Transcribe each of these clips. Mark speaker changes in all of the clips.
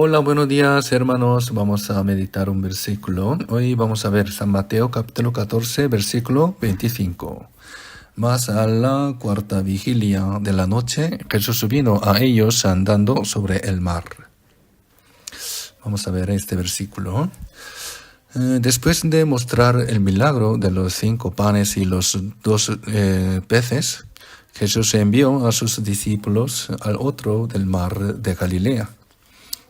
Speaker 1: Hola, buenos días hermanos. Vamos a meditar un versículo. Hoy vamos a ver San Mateo capítulo 14, versículo 25. Mas a la cuarta vigilia de la noche, Jesús vino a ellos andando sobre el mar. Vamos a ver este versículo. Después de mostrar el milagro de los 5 panes y los 2 peces, Jesús envió a sus discípulos al otro del mar de Galilea.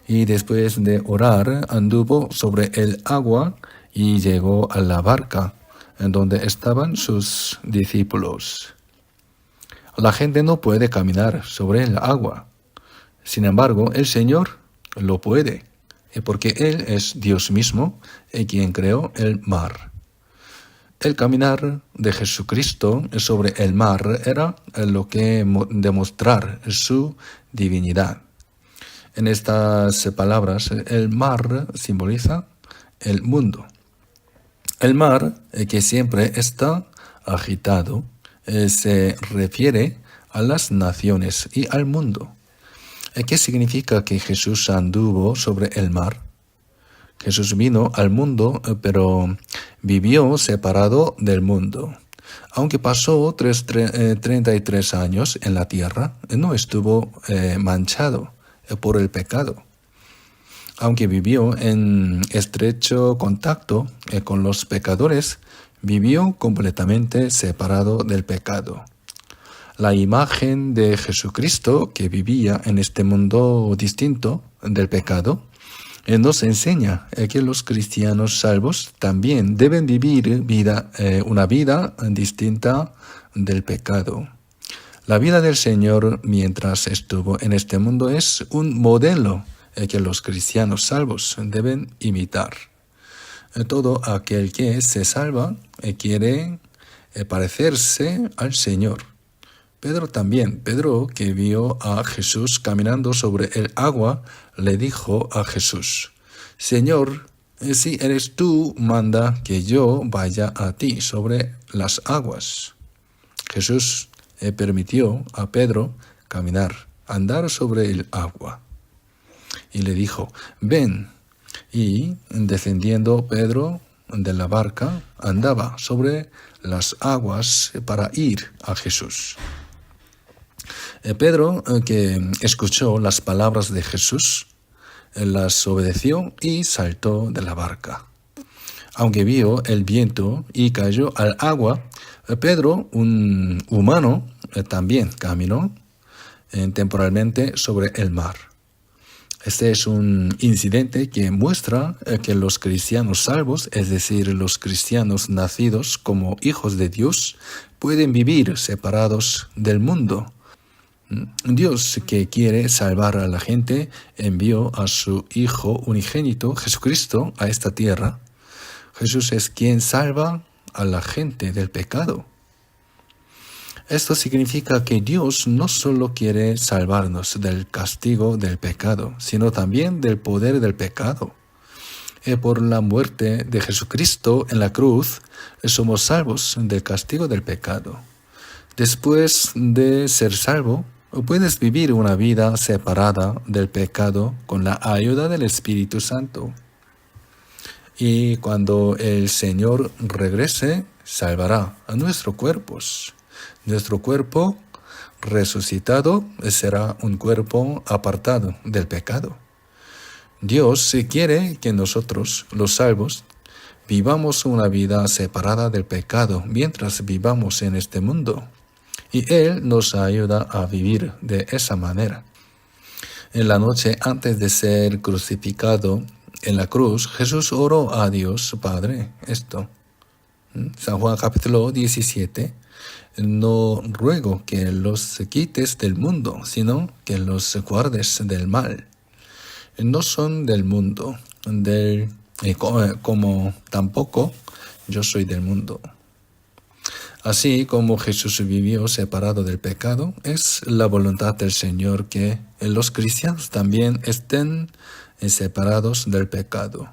Speaker 1: Y después de orar, anduvo sobre el agua y llegó a la barca, en donde estaban sus discípulos. La gente no puede caminar sobre el agua. Sin embargo, el Señor lo puede, porque Él es Dios mismo, quien creó el mar. El caminar de Jesucristo sobre el mar era lo que demostrar su divinidad. En estas palabras, el mar simboliza el mundo. El mar, que siempre está agitado, se refiere a las naciones y al mundo. ¿Qué significa que Jesús anduvo sobre el mar? Jesús vino al mundo, pero vivió separado del mundo. Aunque pasó 33 años en la tierra, no estuvo manchado por el pecado. Aunque vivió en estrecho contacto con los pecadores, vivió completamente separado del pecado. La imagen de Jesucristo, que vivía en este mundo distinto del pecado, nos enseña que los cristianos salvos también deben vivir una vida distinta del pecado. La vida del Señor mientras estuvo en este mundo es un modelo que los cristianos salvos deben imitar. Todo aquel que se salva quiere parecerse al Señor. Pedro también, Pedro que vio a Jesús caminando sobre el agua, le dijo a Jesús: Señor, si eres tú, manda que yo vaya a ti sobre las aguas. Jesús permitió a Pedro andar sobre el agua. Y le dijo: ven. Y descendiendo Pedro de la barca, andaba sobre las aguas para ir a Jesús. Pedro, que escuchó las palabras de Jesús, las obedeció y saltó de la barca. Aunque vio el viento y cayó al agua, Pedro, un humano, también caminó temporalmente sobre el mar. Este es un incidente que muestra que los cristianos salvos, es decir, los cristianos nacidos como hijos de Dios, pueden vivir separados del mundo. Dios, que quiere salvar a la gente, envió a su Hijo unigénito, Jesucristo, a esta tierra. Jesús es quien salva a la gente del pecado. Esto significa que Dios no solo quiere salvarnos del castigo del pecado, sino también del poder del pecado. Por la muerte de Jesucristo en la cruz, somos salvos del castigo del pecado. Después de ser salvo, puedes vivir una vida separada del pecado con la ayuda del Espíritu Santo. Y cuando el Señor regrese, salvará a nuestros cuerpos. Nuestro cuerpo resucitado será un cuerpo apartado del pecado. Dios quiere que nosotros, los salvos, vivamos una vida separada del pecado mientras vivamos en este mundo. Y Él nos ayuda a vivir de esa manera. En la noche antes de ser crucificado en la cruz, Jesús oró a Dios Padre esto. San Juan capítulo 17. No ruego que los quites del mundo, sino que los guardes del mal. No son del mundo, como tampoco yo soy del mundo. Así como Jesús vivió separado del pecado, es la voluntad del Señor que los cristianos también estén separados del pecado.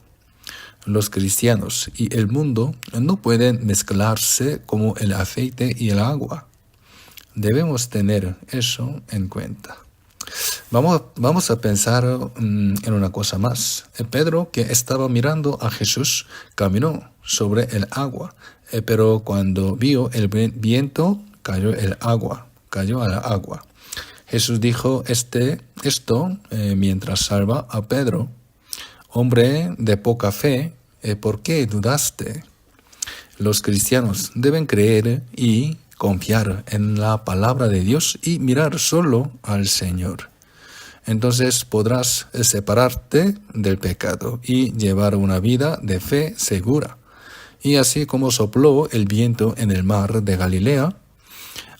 Speaker 1: Los cristianos y el mundo no pueden mezclarse como el aceite y el agua. Debemos tener eso en cuenta. Vamos a pensar en una cosa más. Pedro, que estaba mirando a Jesús, caminó sobre el agua, pero cuando vio el viento, cayó a la agua. Jesús dijo esto mientras salva a Pedro. Hombre de poca fe, ¿por qué dudaste? Los cristianos deben creer y confiar en la palabra de Dios y mirar solo al Señor. Entonces podrás separarte del pecado y llevar una vida de fe segura. Y así como sopló el viento en el mar de Galilea,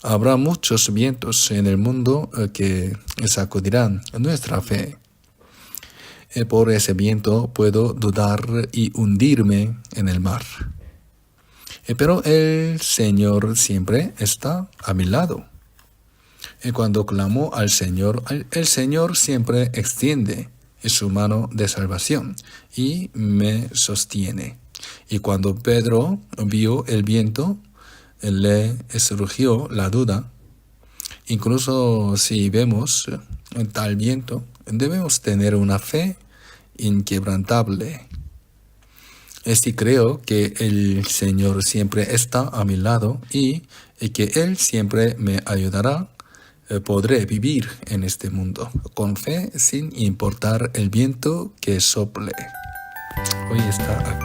Speaker 1: habrá muchos vientos en el mundo que sacudirán nuestra fe. Por ese viento puedo dudar y hundirme en el mar. Pero el Señor siempre está a mi lado. Cuando clamo al Señor, el Señor siempre extiende su mano de salvación y me sostiene. Y cuando Pedro vio el viento, le surgió la duda. Incluso si vemos tal viento, debemos tener una fe inquebrantable. Sí creo que el Señor siempre está a mi lado y que Él siempre me ayudará. Podré vivir en este mundo con fe sin importar el viento que sople. Hoy está aquí.